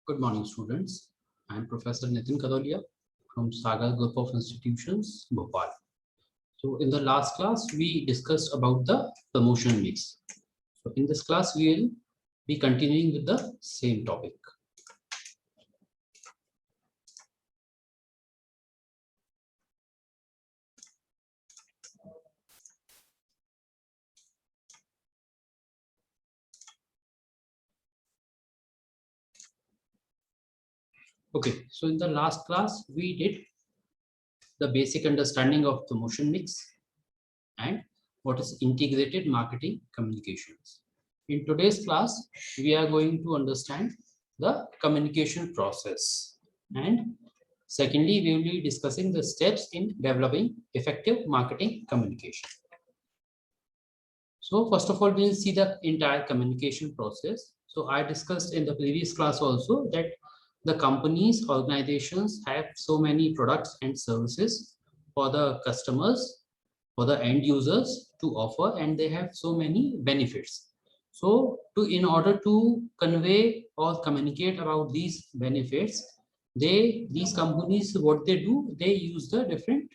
Good morning, students. I am Professor Nitin Kadolia from Sagar Group of Institutions, Bhopal. So in the last class, we discussed about the promotion mix. So in this class, we will be continuing with the same topic. Okay, so in the last class, we did the basic understanding of promotion mix and what is integrated marketing communications. In today's class, we are going to understand the communication process, and secondly, we will be discussing the steps in developing effective marketing communication. So first of all, we will see the entire communication process. So I discussed in the previous class also that the companies, organizations have so many products and services for the customers, for the end users to offer, and they have so many benefits. So in order to convey or communicate about these benefits, these companies, what they do, they use the different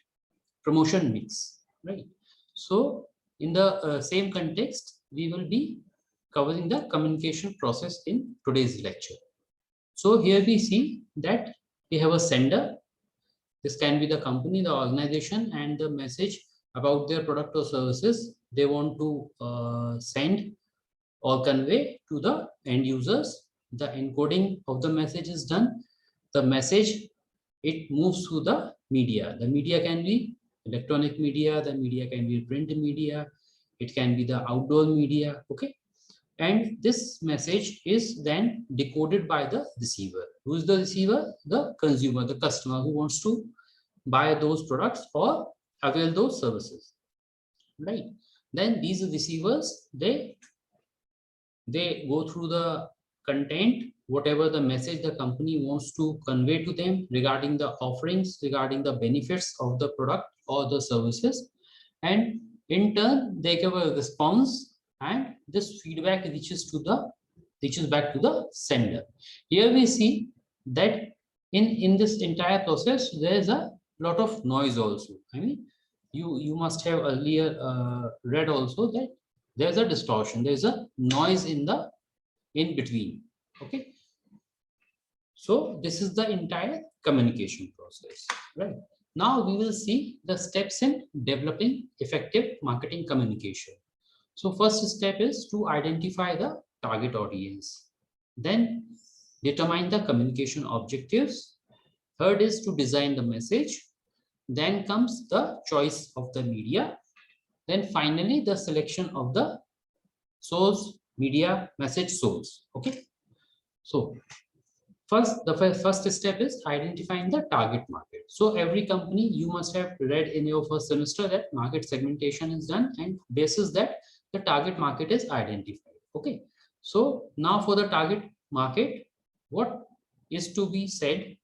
promotion mix, right? So in the same context, we will be covering the communication process in today's lecture. So here we see that we have a sender. This can be the company, the organization, and the message about their product or services they want to send or convey to the end users. The encoding of the message is done. The message, it moves through the media. The media can be electronic media, the media can be print media, it can be the outdoor media, okay? And this message is then decoded by the receiver. Who is the receiver? The consumer, the customer who wants to buy those products or avail those services, right? Then these receivers, they go through the content, whatever the message the company wants to convey to them regarding the offerings, regarding the benefits of the product or the services, and in turn they give a response, and this feedback reaches back to the sender. Here we see that in this entire process there is a lot of noise also. I mean, you must have earlier read also that there's a distortion, there's a noise in between, okay? So this is the entire communication process, right? Now we will see the steps in developing effective marketing communication. So first step is to identify the target audience, then determine the communication objectives. Third is to design the message. Then comes the choice of the media. Then finally the selection of the source, media, message source, okay? So the first step is identifying the target market. So every company, you must have read in your first semester that market segmentation is done, and basis that the target market is identified, okay? So now for the target market, what is to be said,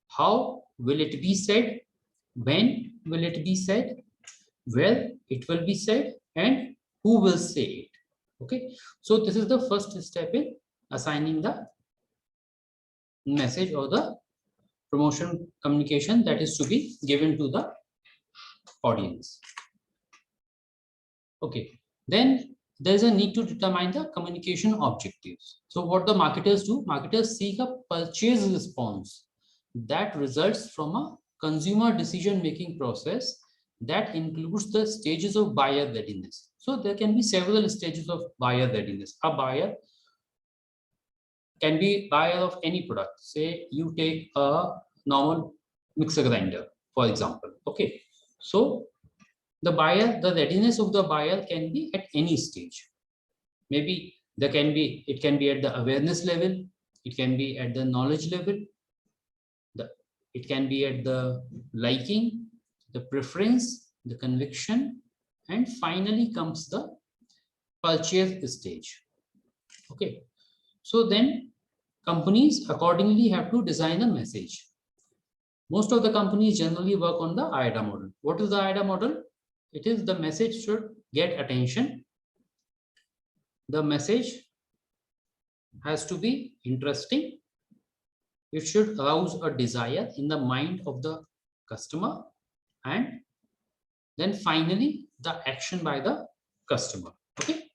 how will it be said, when will it be said, where it will be said, and who will say it, okay? So this is the first step in assigning the message or the promotion communication that is to be given to the audience, okay? Then there's a need to determine the communication objectives. So what the marketers do, marketers seek a purchase response that results from a consumer decision making process that includes the stages of buyer readiness. So there can be several stages of buyer readiness. A buyer can be buyer of any product. Say you take a normal mixer grinder, for example, okay? So the readiness of the buyer can be at any stage. Maybe it can be at the awareness level, it can be at the knowledge level, it can be at the liking, the preference, the conviction, and finally comes the purchase stage, okay? So then companies accordingly have to design a message. Most of the companies generally work on the AIDA model. What is the AIDA model? It is the message should get attention. The message has to be interesting. It should arouse a desire in the mind of the customer, and then finally the action by the customer. Okay.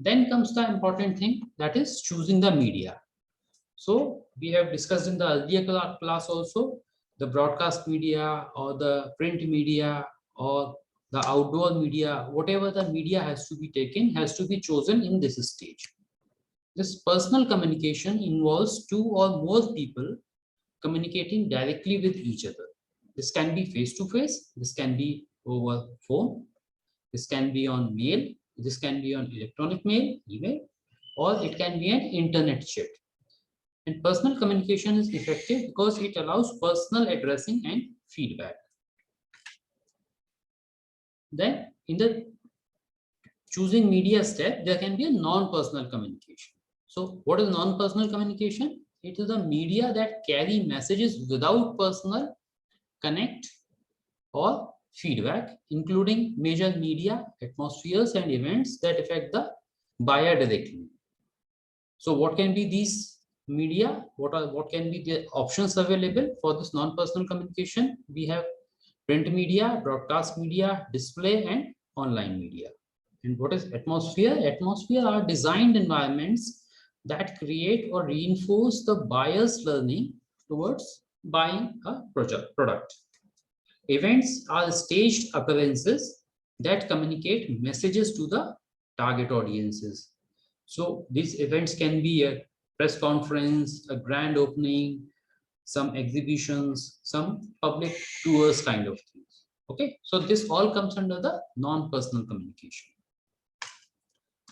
Then comes the important thing, that is choosing the media. So we have discussed in the earlier class also, the broadcast media or the print media or the outdoor media, whatever the media has to be taken, has to be chosen in this stage. This personal communication involves two or more people communicating directly with each other. This can be face to face, this can be over phone, this can be on mail, this can be on electronic mail, email, or it can be an internet chat. And personal communication is effective because it allows personal addressing and feedback. Then in the choosing media step, there can be a non-personal communication. So what is non-personal communication? It is a media that carry messages without personal connect or feedback, including major media, atmospheres, and events that affect the buyer directly. So what can be these media? What can be the options available for this non-personal communication? We have print media, broadcast media, display, and online media. And what is atmosphere? Atmosphere are designed environments that create or reinforce the buyer's learning towards buying a product. Events are staged occurrences that communicate messages to the target audiences. So these events can be a press conference, a grand opening, some exhibitions, some public tours kind of things. Okay, so this all comes under the non-personal communication.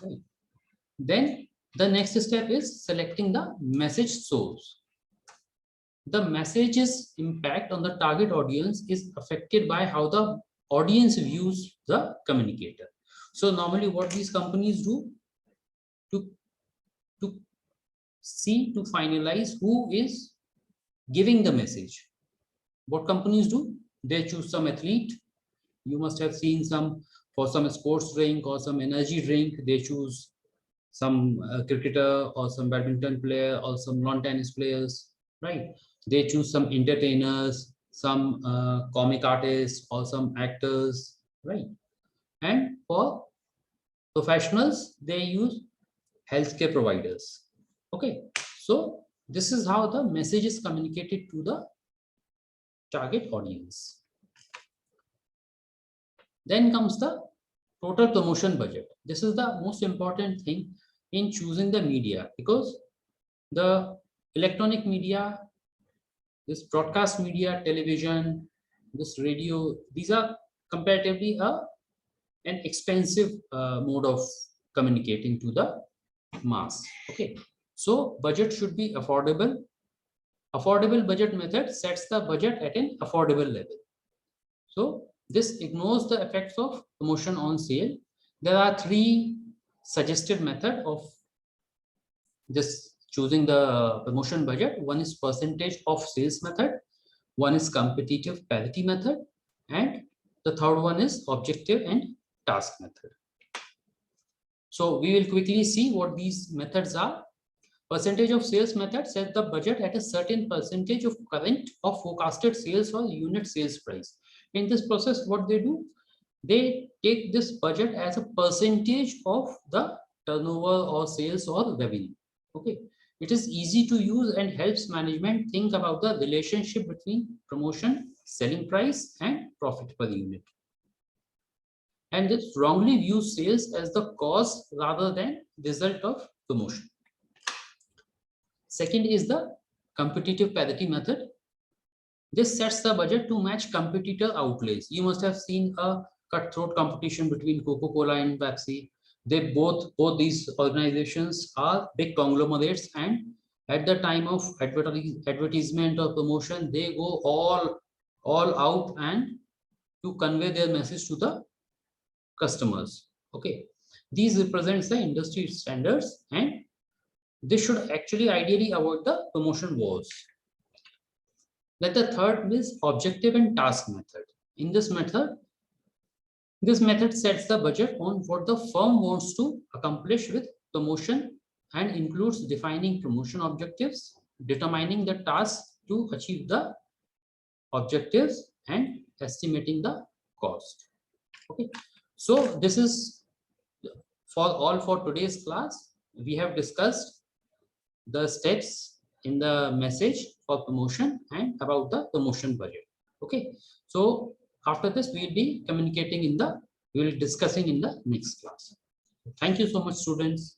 Okay. Then the next step is selecting the message source. The message's impact on the target audience is affected by how the audience views the communicator. So normally what these companies do to, to see, to finalize who is giving the message. What companies do? They choose some athlete. You must have seen some, for some sports drink or some energy drink, they choose some cricketer or some badminton player or some lawn tennis players, right? They choose some entertainers, some comic artists or some actors, right? And for professionals, they use healthcare providers. Okay, so this is how the message is communicated to the target audience. Then comes the total promotion budget. This is the most important thing in choosing the media, because the electronic media, this broadcast media, television, this radio, these are comparatively an expensive mode of communicating to the mass. Okay, so budget should be affordable. Affordable budget method sets the budget at an affordable level. So this ignores the effects of promotion on sale. There are three suggested method of this choosing the promotion budget. One is percentage of sales method, one is competitive parity method, and the third one is objective and task method. So we will quickly see what these methods are. Percentage of sales method sets the budget at a certain percentage of current or forecasted sales or unit sales price. In this process, what they do, they take this budget as a percentage of the turnover or sales or revenue. Okay, it is easy to use and helps management think about the relationship between promotion, selling price, and profit per unit. And this wrongly views sales as the cause rather than result of promotion. Second is the competitive parity method. This sets the budget to match competitor outlays. You must have seen a cutthroat competition between Coca-Cola and Pepsi. They both these organizations are big conglomerates, and at the time of advertisement or promotion, they go all out and to convey their message to the customers. Okay, these represents the industry standards, and this should actually ideally avoid the promotion wars. Then the third is objective and task method. In this method sets the budget on what the firm wants to accomplish with promotion and includes defining promotion objectives, determining the task to achieve the objectives and estimating the cost. Okay, so this is for today's class. We have discussed the steps in the message for promotion and about the promotion budget. Okay, so after this we'll be communicating in the, we'll be discussing in the next class. Thank you so much, students.